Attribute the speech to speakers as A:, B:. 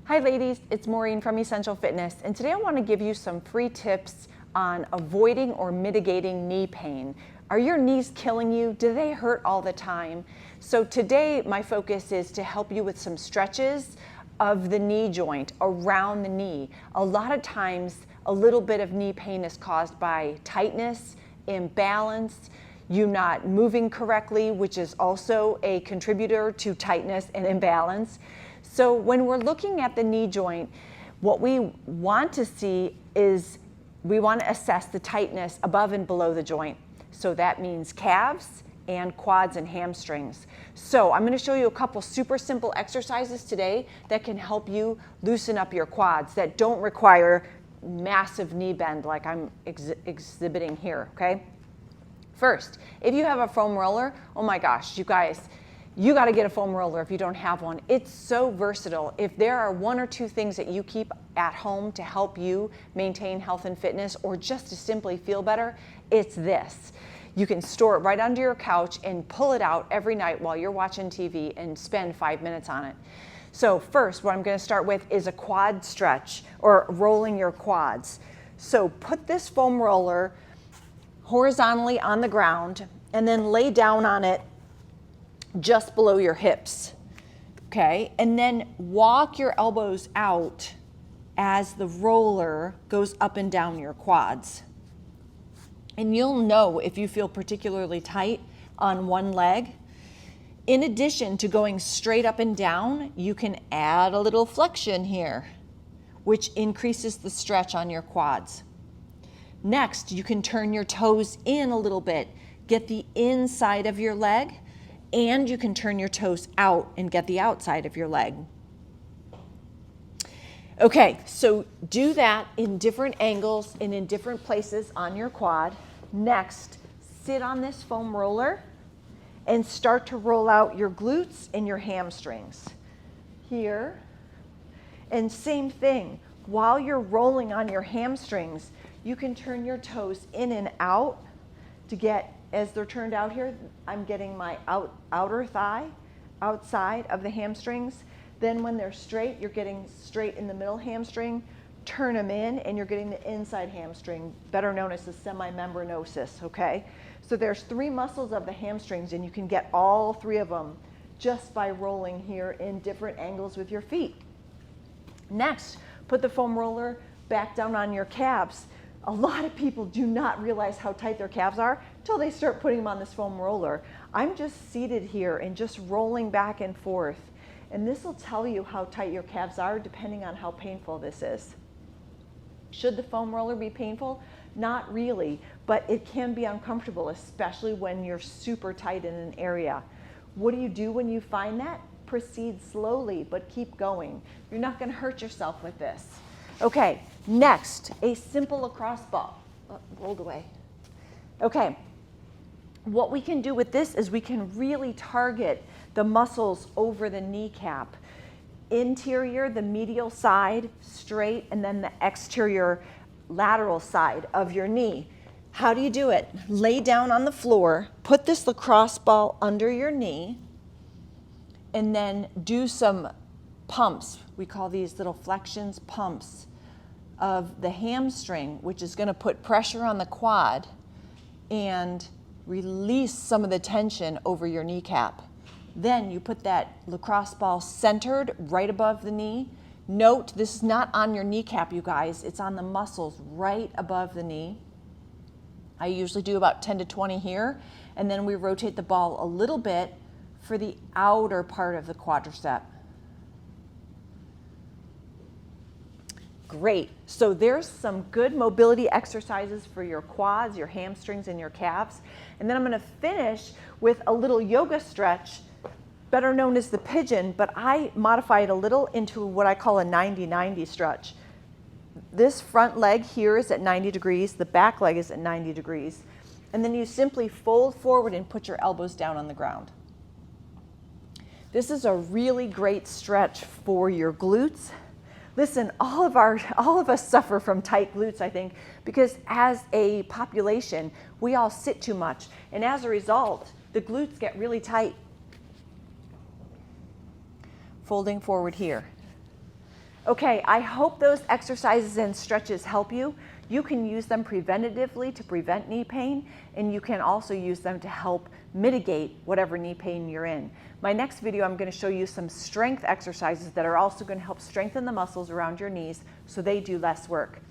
A: Hi ladies, it's Maureen from Essential Fitness, and today I want to give you some free tips on avoiding or mitigating knee pain. Are your knees killing you? Do they hurt all the time? So today my focus is to help you with some stretches of the knee joint around the knee. A lot of times a little bit of knee pain is caused by tightness, imbalance, you not moving correctly, which is also a contributor to tightness and imbalance. So when we're looking at the knee joint, what we want to see is we want to assess the tightness above and below the joint. So that means calves and quads and hamstrings. So I'm going to show you a couple super simple exercises today that can help you loosen up your quads that don't require massive knee bend like I'm exhibiting here, okay? First, if you have a foam roller, oh my gosh, you guys, you got to get a foam roller if you don't have one. It's so versatile. If there are one or two things that you keep at home to help you maintain health and fitness or just to simply feel better, it's this. You can store it right under your couch and pull it out every night while you're watching TV and spend 5 minutes on it. So first, what I'm going to start with is a quad stretch or rolling your quads. So put this foam roller horizontally on the ground and then lay down on it just below your hips, okay? And then walk your elbows out as the roller goes up and down your quads. And you'll know if you feel particularly tight on one leg. In addition to going straight up and down, you can add a little flexion here, which increases the stretch on your quads. Next, you can turn your toes in a little bit, get the inside of your leg, and you can turn your toes out and get the outside of your leg. Okay, so do that in different angles and in different places on your quad. Next, sit on this foam roller and start to roll out your glutes and your hamstrings. Here, and same thing, while you're rolling on your hamstrings, you can turn your toes in and out to get, as they're turned out here, I'm getting my outer thigh outside of the hamstrings. Then when they're straight, you're getting straight in the middle hamstring. Turn them in and you're getting the inside hamstring, better known as the semimembranosus, okay? So there's 3 muscles of the hamstrings and you can get all 3 of them just by rolling here in different angles with your feet. Next, put the foam roller back down on your calves. A lot of people do not realize how tight their calves are until they start putting them on this foam roller. I'm just seated here and just rolling back and forth. And this will tell you how tight your calves are depending on how painful this is. Should the foam roller be painful? Not really, but it can be uncomfortable, especially when you're super tight in an area. What do you do when you find that? Proceed slowly, but keep going. You're not going to hurt yourself with this. Okay, next, a simple lacrosse ball. Rolled away. Okay, what we can do with this is we can really target the muscles over the kneecap. Interior, the medial side, straight, and then the exterior lateral side of your knee. How do you do it? Lay down on the floor, put this lacrosse ball under your knee, and then do some pumps. We call these little flexions pumps of the hamstring, which is going to put pressure on the quad and release some of the tension over your kneecap. Then you put that lacrosse ball centered right above the knee. Note, this is not on your kneecap, you guys. It's on the muscles right above the knee. I usually do about 10 to 20 here, and then we rotate the ball a little bit for the outer part of the quadricep. Great. So there's some good mobility exercises for your quads, your hamstrings, and your calves. And then I'm going to finish with a little yoga stretch, better known as the pigeon, but I modify it a little into what I call a 90-90 stretch. This front leg here is at 90 degrees, the back leg is at 90 degrees, and then you simply fold forward and put your elbows down on the ground. This is a really great stretch for your glutes. Listen, all of us suffer from tight glutes, I think, because as a population, we all sit too much, and as a result, the glutes get really tight. Folding forward here. Okay, I hope those exercises and stretches help you. You can use them preventatively to prevent knee pain, and you can also use them to help mitigate whatever knee pain you're in. My next video, I'm going to show you some strength exercises that are also going to help strengthen the muscles around your knees so they do less work.